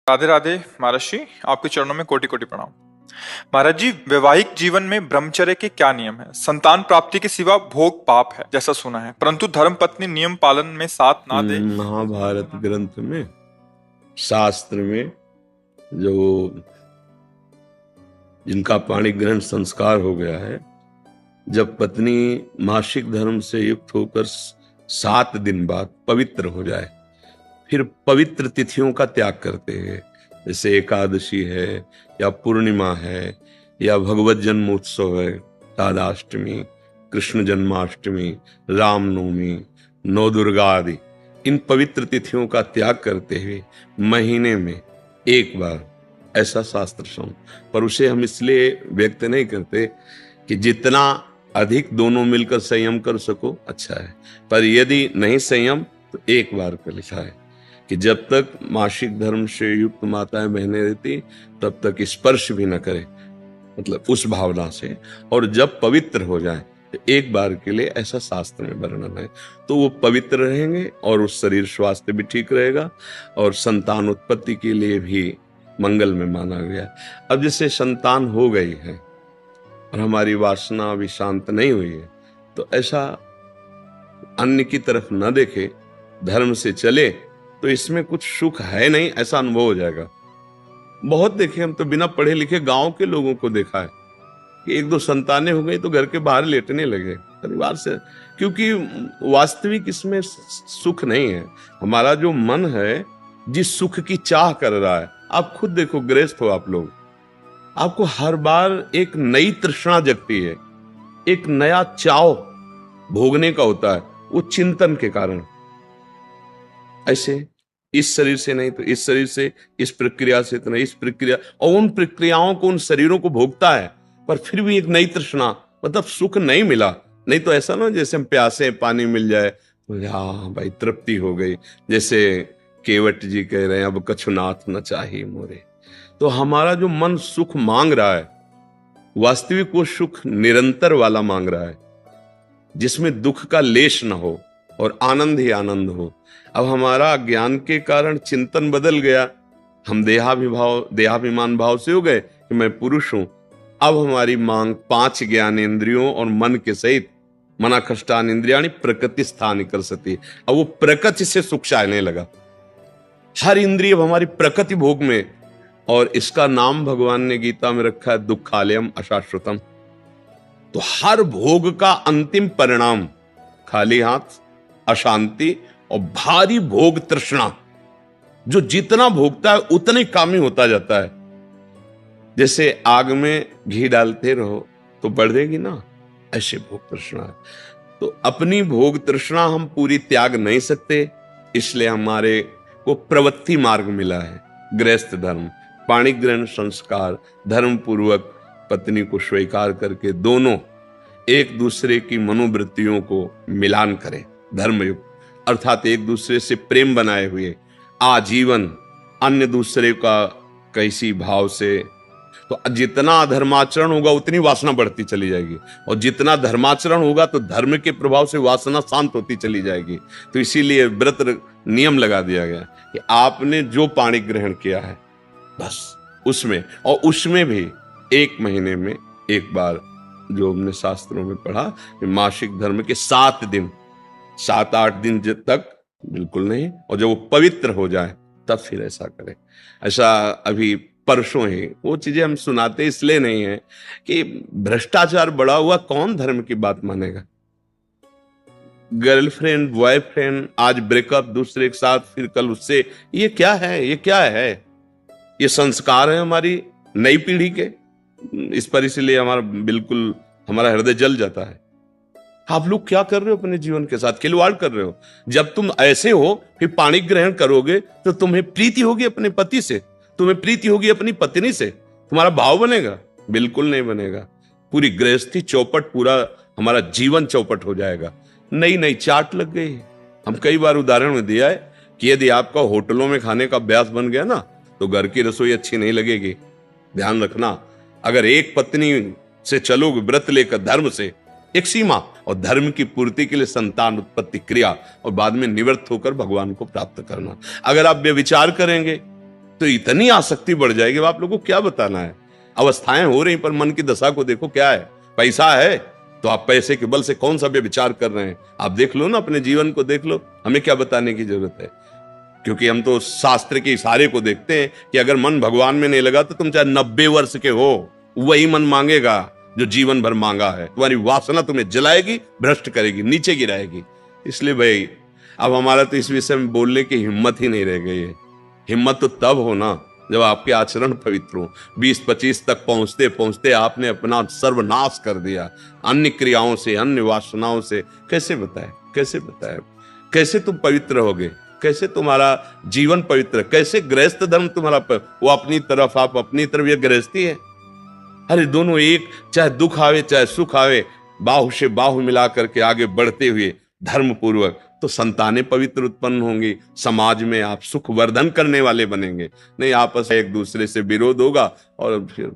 राधे राधे महाराज जी, आपके चरणों में कोटि कोटि प्रणाम। महाराज जी, वैवाहिक जीवन में ब्रह्मचर्य के क्या नियम है? संतान प्राप्ति के सिवा भोग पाप है जैसा सुना है, परंतु धर्म पत्नी नियम पालन में साथ ना दे। महाभारत ग्रंथ में, शास्त्र में जो जिनका पाणी ग्रहण संस्कार हो गया है, जब पत्नी मासिक धर्म से युक्त होकर 7 दिन बाद पवित्र हो जाए, फिर पवित्र तिथियों का त्याग करते हैं, जैसे एकादशी है या पूर्णिमा है या भगवत जन्मोत्सव है, राधाष्टमी, कृष्ण जन्माष्टमी, रामनवमी, नौ दुर्गा आदि, इन पवित्र तिथियों का त्याग करते हुए महीने में एक बार, ऐसा शास्त्र सुन। पर उसे हम इसलिए व्यक्त नहीं करते कि जितना अधिक दोनों मिलकर संयम कर सको अच्छा है, पर यदि नहीं संयम तो एक बार का लिखा है कि जब तक मासिक धर्म से युक्त माताएं बहनें रहती तब तक स्पर्श भी न करे, मतलब उस भावना से, और जब पवित्र हो जाए तो एक बार के लिए, ऐसा शास्त्र में वर्णन है। तो वो पवित्र रहेंगे और उस शरीर स्वास्थ्य भी ठीक रहेगा और संतान उत्पत्ति के लिए भी मंगल में माना गया। अब जैसे संतान हो गई है और हमारी वासना अभी शांत नहीं हुई है, तो ऐसा अन्य की तरफ न देखे, धर्म से चले, तो इसमें कुछ सुख है नहीं, ऐसा अनुभव हो जाएगा। बहुत देखे, हम तो बिना पढ़े लिखे गांव के लोगों को देखा है कि 1-2 संतानें हो गई तो घर के बाहर लेटने लगे परिवार से, क्योंकि वास्तविक इसमें सुख नहीं है। हमारा जो मन है जिस सुख की चाह कर रहा है, आप खुद देखो, गृहस्थ हो आप लोग, आपको हर बार एक नई तृष्णा जगती है, एक नया चाव भोगने का होता है, वो चिंतन के कारण। ऐसे इस शरीर से नहीं तो इस शरीर से, इस प्रक्रिया से तो नहीं इस प्रक्रिया, और उन प्रक्रियाओं को, उन शरीरों को भोगता है, पर फिर भी एक नई तृष्णा, मतलब सुख नहीं मिला। नहीं तो ऐसा ना जैसे हम प्यासे, पानी मिल जाए तो हाँ भाई तृप्ति हो गई, जैसे केवट जी कह रहे हैं, अब कछुनाथ न चाहिए मोरे। तो हमारा जो मन सुख मांग रहा है, वास्तविक वो सुख निरंतर वाला मांग रहा है, जिसमें दुख का लेश न हो और आनंद ही आनंद हो। अब हमारा ज्ञान के कारण चिंतन बदल गया, हम देहाभिमान भाव से हो गए कि मैं पुरुष हूं। अब हमारी मांग 5 ज्ञानेंद्रियों और मन के सहित, मना कष्टान इंद्रियाणि प्रकृति स्थान कर सती। अब वो प्रकृति से सुख चाहने लगा, हर इंद्रिय हमारी प्रकृति भोग में, और इसका नाम भगवान ने गीता में रखा है दुखालयम अशाश्वतम। तो हर भोग का अंतिम परिणाम खाली हाथ, अशांति और भारी भोग तृष्णा। जो जितना भोगता है उतने कामी होता जाता है। जैसे आग में घी डालते रहो तो बढ़ेगी ना, ऐसे भोग तृष्णा है। तो अपनी भोग तृष्णा हम पूरी त्याग नहीं सकते, इसलिए हमारे को प्रवृत्ति मार्ग मिला है, गृहस्थ धर्म, पाणी ग्रहण संस्कार, धर्म पूर्वक पत्नी को स्वीकार करके दोनों एक दूसरे की मनोवृत्तियों को मिलान करें, धर्मयुक्त, अर्थात एक दूसरे से प्रेम बनाए हुए आजीवन, अन्य दूसरे का कैसी भाव से। तो जितना अधर्माचरण होगा उतनी वासना बढ़ती चली जाएगी, और जितना धर्माचरण होगा तो धर्म के प्रभाव से वासना शांत होती चली जाएगी। तो इसीलिए व्रत नियम लगा दिया गया कि आपने जो पाणी ग्रहण किया है बस उसमें, और उसमें भी 1 महीने में एक बार, जो हमने शास्त्रों में पढ़ा कि मासिक धर्म के 7 दिन, 7-8 दिन तक बिल्कुल नहीं, और जब वो पवित्र हो जाए तब फिर ऐसा करें। ऐसा अभी परसों ही वो चीजें हम सुनाते इसलिए नहीं है कि भ्रष्टाचार बढ़ा हुआ, कौन धर्म की बात मानेगा। गर्लफ्रेंड, बॉयफ्रेंड, आज ब्रेकअप दूसरे के साथ, फिर कल उससे, ये क्या है, ये क्या है? ये संस्कार है हमारी नई पीढ़ी के। इस पर इसलिए हमारा हृदय जल जाता है। आप लोग क्या कर रहे हो अपने जीवन के साथ? खिलवाड़ कर रहे हो। जब तुम ऐसे हो फिर पाणी ग्रहण करोगे तो तुम्हें प्रीति होगी अपने पति से, तुम्हें प्रीति होगी अपनी पत्नी से, तुम्हारा भाव बनेगा? बिल्कुल नहीं बनेगा। पूरी गृहस्थी चौपट, पूरा हमारा जीवन चौपट हो जाएगा। नई नई चाट लग गई। हम कई बार उदाहरण में दिया है कि यदि आपका होटलों में खाने का अभ्यास बन गया ना, तो घर की रसोई अच्छी नहीं लगेगी। ध्यान रखना, अगर एक पत्नी से चलोगे व्रत लेकर धर्म से, एक सीमा, और धर्म की पूर्ति के लिए संतान उत्पत्ति क्रिया, और बाद में निवृत्त होकर भगवान को प्राप्त करना। अगर आप व्यभिचार करेंगे तो इतनी आसक्ति बढ़ जाएगी, अब आप लोगों को क्या बताना है। अवस्थाएं हो रही, पर मन की दशा को देखो क्या है। पैसा है तो आप पैसे के बल से कौन सा व्यभिचार कर रहे हैं, आप देख लो ना, अपने जीवन को देख लो। हमें क्या बताने की जरूरत है, क्योंकि हम तो शास्त्र के इशारे को देखते हैं कि अगर मन भगवान में नहीं लगा तो तुम चाहे 90 वर्ष के हो, वही मन मांगेगा जो जीवन भर मांगा है। तुम्हारी वासना तुम्हें जलाएगी, भ्रष्ट करेगी, नीचे गिराएगी। इसलिए भाई अब हमारा तो इस विषय में बोलने की हिम्मत ही नहीं रह गई है। हिम्मत तो तब हो ना जब आपके आचरण पवित्र हो। 20-25 तक पहुंचते पहुंचते आपने अपना सर्वनाश कर दिया अन्य क्रियाओं से, अन्य वासनाओं से। कैसे बताए, कैसे बताए, कैसे तुम पवित्र होगे, कैसे तुम्हारा जीवन पवित्र, कैसे गृहस्थ धर्म तुम्हारा वो अपनी तरफ, आप अपनी तरफ, ये गृहस्थी है। अरे दोनों एक, चाहे दुख आवे चाहे सुख आवे, बाहु से बाहु मिला करके आगे बढ़ते हुए धर्म पूर्वक, तो संतानें पवित्र उत्पन्न होंगी, समाज में आप सुख वर्धन करने वाले बनेंगे। नहीं आपस में एक दूसरे से विरोध होगा और फिर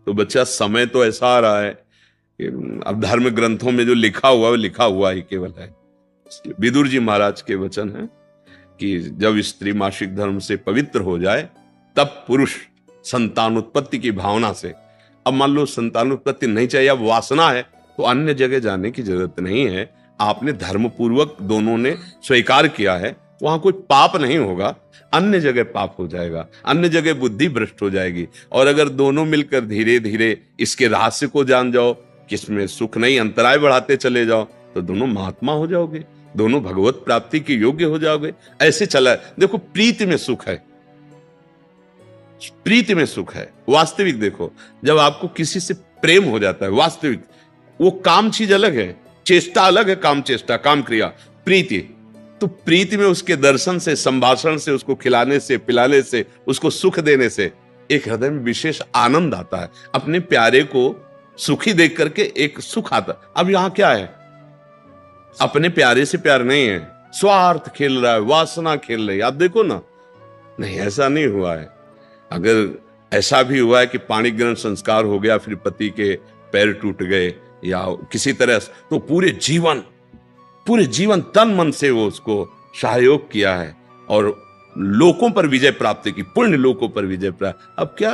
तो बच्चा समय तो ऐसा आ रहा है कि अब धर्म ग्रंथों में जो लिखा हुआ है वो लिखा हुआ ही केवल है। विदुर जी महाराज के वचन है कि जब स्त्री मासिक धर्म से पवित्र हो जाए तब पुरुष संतान उत्पत्ति की भावना से, अब मान लो संतान उत्पत्ति नहीं चाहिए, अब वासना है, तो अन्य जगह जाने की जरूरत नहीं है। आपने धर्म पूर्वक दोनों ने स्वीकार किया है, वहां कोई पाप नहीं होगा। अन्य जगह पाप हो जाएगा, अन्य जगह बुद्धि भ्रष्ट हो जाएगी। और अगर दोनों मिलकर धीरे धीरे इसके रहस्य को जान जाओ, किसमें सुख नहीं, अंतराय बढ़ाते चले जाओ, तो दोनों महात्मा हो जाओगे, दोनों भगवत प्राप्ति के योग्य हो जाओगे। ऐसे चला है। देखो प्रीति में सुख है, प्रीति में सुख है। वास्तविक देखो, जब आपको किसी से प्रेम हो जाता है वास्तविक, वो काम चीज अलग है, चेष्टा अलग है, काम चेष्टा, काम क्रिया, प्रीति। तो प्रीति में उसके दर्शन से, संभाषण से, उसको खिलाने से, पिलाने से, उसको सुख देने से एक हृदय में विशेष आनंद आता है। अपने प्यारे को सुखी देख करके एक सुख आता। अब यहां क्या है, अपने प्यारे से प्यार नहीं है, स्वार्थ खेल रहा है, वासना खेल रही है। आप देखो ना, नहीं ऐसा नहीं हुआ है। अगर ऐसा भी हुआ है कि पाणी ग्रहण संस्कार हो गया, फिर पति के पैर टूट गए या किसी तरह, तो पूरे जीवन तन मन से वो उसको सहयोग किया है और लोकों पर विजय प्राप्त की, पुण्य लोकों पर विजय प्राप्त। अब क्या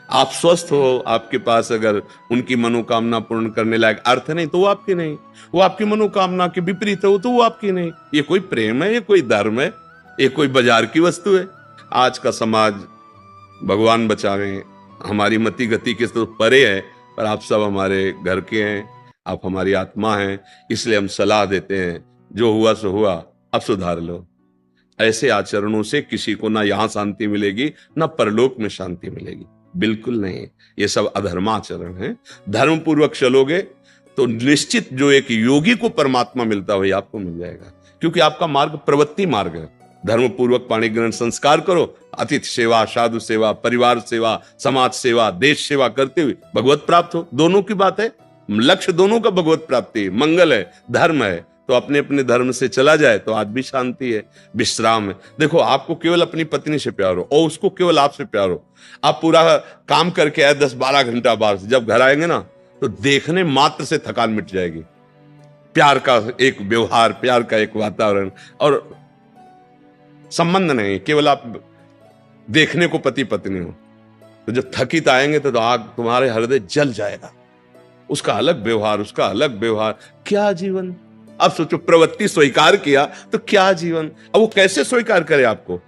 आप स्वस्थ हो, आपके पास अगर उनकी मनोकामना पूर्ण करने लायक अर्थ नहीं तो वो आपकी नहीं, वो आपकी मनोकामना के विपरीत हो तो वो आपकी नहीं। ये कोई प्रेम है, ये कोई धर्म है, ये कोई बाजार की वस्तु है। आज का समाज भगवान बचावे, हमारी मति गति के तो परे है, पर आप सब हमारे घर के हैं, आप हमारी आत्मा हैं, इसलिए हम सलाह देते हैं, जो हुआ सो हुआ, अब सुधार लो। ऐसे आचरणों से किसी को ना यहां शांति मिलेगी ना परलोक में शांति मिलेगी, बिल्कुल नहीं। ये सब अधर्माचरण है। धर्म पूर्वक चलोगे तो निश्चित जो एक योगी को परमात्मा मिलता वही आपको मिल जाएगा, क्योंकि आपका मार्ग प्रवृत्ति मार्ग है। धर्म पूर्वक पाणी ग्रहण संस्कार करो, अतिथि सेवा, साधु सेवा, परिवार सेवा, समाज सेवा, देश सेवा करते हुए भगवत प्राप्त हो। दोनों की बात है, लक्ष्य दोनों का भगवत प्राप्ति, मंगल है, धर्म है। तो अपने अपने धर्म से चला जाए तो आज भी शांति है, विश्राम है। देखो आपको केवल अपनी पत्नी से प्यार हो और उसको केवल आपसे प्यार हो। आप पूरा काम करके आए 10-12 घंटा बाहर से, जब घर आएंगे ना तो देखने मात्र से थकान मिट जाएगी। प्यार का एक व्यवहार, प्यार का एक वातावरण और संबंध नहीं, केवल आप देखने को पति पत्नी हो। तो जब थकित आएंगे तो आग तुम्हारे हृदय जल जाएगा। उसका अलग व्यवहार, उसका अलग व्यवहार, क्या जीवन। अब सोचो प्रवृत्ति स्वीकार किया तो क्या जीवन। अब वो कैसे स्वीकार करे आपको,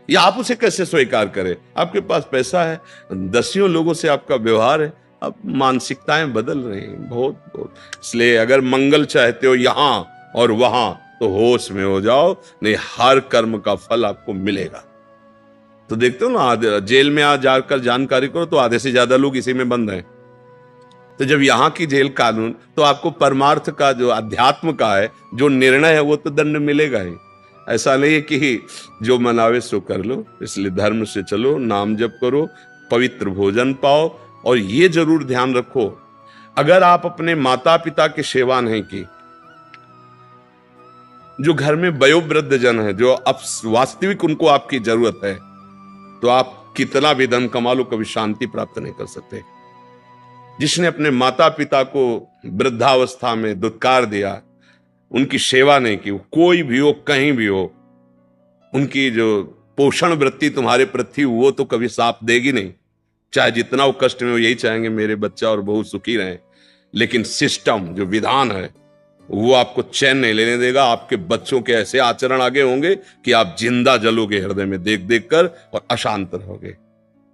या आप उसे कैसे स्वीकार करे। आपके पास पैसा है, दसियों लोगों से आपका व्यवहार है, अब मानसिकताएं बदल रही हैं बहुत बहुत। इसलिए अगर मंगल चाहते हो यहां और वहां तो होश में हो जाओ, नहीं हर कर्म का फल आपको मिलेगा। तो देखते हो ना, जेल में आ जाकर जानकारी करो तो आधे से ज्यादा लोग इसी में बंद हैं। तो जब यहाँ की जेल कानून, तो आपको परमार्थ का जो अध्यात्म का है जो निर्णय है वो तो दंड मिलेगा ही। ऐसा नहीं है कि जो मनावे सो कर लो। इसलिए धर्म से चलो, नाम जप करो, पवित्र भोजन पाओ। और ये जरूर ध्यान रखो, अगर आप अपने माता पिता की सेवा नहीं की, जो घर में वयोवृद्ध जन है, जो अब वास्तविक उनको आपकी जरूरत है, तो आप कितना भी धन कमा लो कभी शांति प्राप्त नहीं कर सकते। जिसने अपने माता पिता को वृद्धावस्था में दुत्कार दिया, उनकी सेवा नहीं की, कोई भी हो, कहीं भी हो, उनकी जो पोषण वृत्ति तुम्हारे प्रति वो तो कभी साफ देगी नहीं। चाहे जितना वो कष्ट में, वो यही चाहेंगे मेरे बच्चा और बहू सुखी रहें, लेकिन सिस्टम जो विधान है वो आपको चैन नहीं लेने देगा। आपके बच्चों के ऐसे आचरण आगे होंगे कि आप जिंदा जलोगे हृदय में देख देख कर और अशांत रहोगे।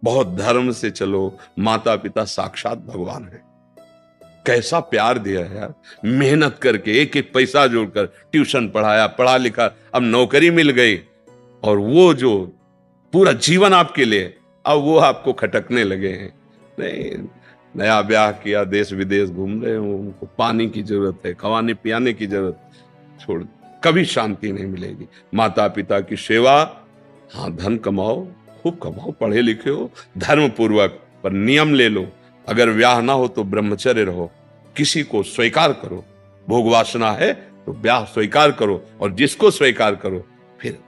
बहुत धर्म से चलो, माता पिता साक्षात भगवान है। कैसा प्यार दिया है यार, मेहनत करके एक एक पैसा जोड़कर ट्यूशन पढ़ाया, पढ़ा लिखा, अब नौकरी मिल गई, और वो जो पूरा जीवन आपके लिए, अब वो आपको खटकने लगे हैं। नहीं, नया ब्याह किया, देश विदेश घूम रहे हो, उनको पानी की जरूरत है, खवाने पियाने की जरूरत, छोड़, कभी शांति नहीं मिलेगी। माता पिता की सेवा, हाँ धन कमाओ, खूब कमाओ, पढ़े लिखे हो, धर्म पूर्वक, पर नियम ले लो। अगर ब्याह ना हो तो ब्रह्मचर्य रहो, किसी को स्वीकार करो। भोग वासना है तो ब्याह स्वीकार करो, और जिसको स्वीकार करो, फिर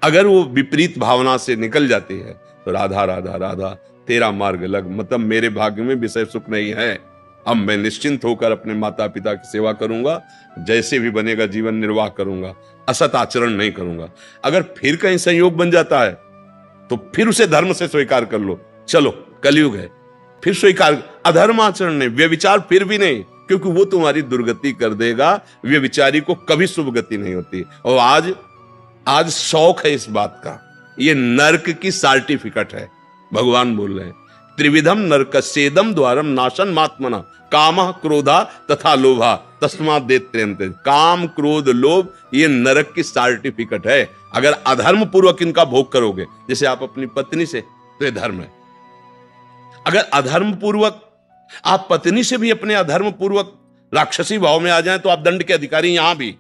अगर वो विपरीत भावना से निकल जाती है तो राधा राधा राधा तेरा मार्ग लग, मतलब मेरे भाग्य में विषय सुख नहीं है, अब मैं निश्चिंत होकर अपने माता पिता की सेवा करूंगा, जैसे भी बनेगा जीवन निर्वाह करूंगा, असत आचरण नहीं करूंगा। अगर फिर कहीं संयोग बन जाता है तो फिर उसे धर्म से स्वीकार कर लो, चलो कलयुग है, फिर स्वीकार। अधर्म आचरण नहीं, व्यभिचार फिर भी नहीं, क्योंकि वो तुम्हारी दुर्गति कर देगा। व्यभिचारी को कभी शुभ गति नहीं होती। और आज शौक है इस बात का, ये नरक की सर्टिफिकेट है। भगवान बोल रहे हैं, त्रिविधम नरकस्येदम द्वारम नाशन मात्मना कामः क्रोधा तथा लोभा तस्मात् देत्यन्ते। काम क्रोध लोभ ये नरक की सर्टिफिकेट है। अगर अधर्म पूर्वक इनका भोग करोगे, जैसे आप अपनी पत्नी से, तो ये धर्म है। अगर अधर्म पूर्वक आप पत्नी से भी अपने अधर्म पूर्वक राक्षसी भाव में आ जाएं, तो आप दंड के अधिकारी, यहां भी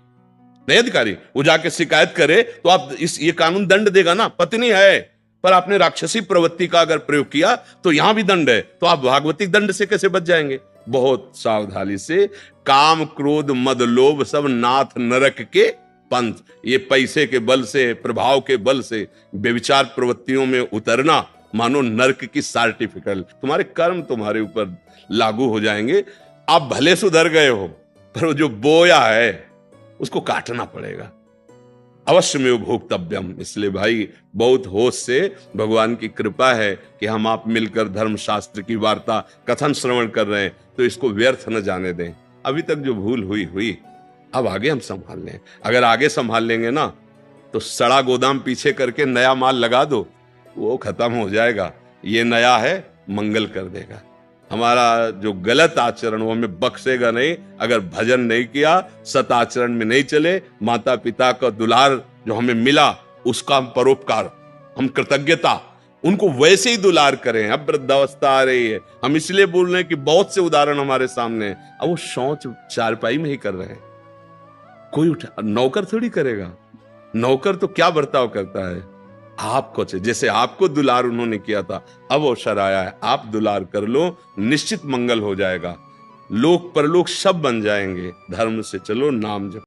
नहीं अधिकारी, वो जाके शिकायत करे तो आप ये कानून दंड देगा ना। पत्नी है पर आपने राक्षसी प्रवृत्ति का अगर प्रयोग किया तो यहां भी दंड है, तो आप भागवतिक दंड से कैसे बच जाएंगे? बहुत सावधानी से। काम क्रोध मद लोभ सब नाथ नरक के पंथ, ये पैसे के बल से, प्रभाव के बल से व्यभिचार प्रवृत्तियों में उतरना मानो नरक की सर्टिफिकेट। तुम्हारे कर्म तुम्हारे ऊपर लागू हो जाएंगे। आप भले सुधर गए हो, पर वो जो बोया है उसको काटना पड़ेगा। अवश्य में भोक्तव्यम। इसलिए भाई बहुत होश से, भगवान की कृपा है कि हम आप मिलकर धर्मशास्त्र की वार्ता कथन श्रवण कर रहे हैं, तो इसको व्यर्थ न जाने दें। अभी तक जो भूल हुई, अब आगे हम संभाल लें। अगर आगे संभाल लेंगे ना, तो सड़ा गोदाम पीछे करके नया माल लगा दो, वो खत्म हो जाएगा। ये नया है, मंगल कर देगा। हमारा जो गलत आचरण वो हमें बख्शेगा नहीं। अगर भजन नहीं किया, सत आचरण में नहीं चले, माता पिता का दुलार जो हमें मिला उसका हम परोपकार, हम कृतज्ञता, उनको वैसे ही दुलार करें। अब वृद्धावस्था आ रही है, हम इसलिए बोल रहे हैं कि बहुत से उदाहरण हमारे सामने हैं। अब वो शौच चारपाई में ही कर रहे हैं, कोई नौकर थोड़ी करेगा। नौकर तो क्या बर्ताव करता है, आपको जैसे आपको दुलार उन्होंने किया था, अब अवसर आया है, आप दुलार कर लो, निश्चित मंगल हो जाएगा। लोक परलोक सब बन जाएंगे। धर्म से चलो, नाम जप।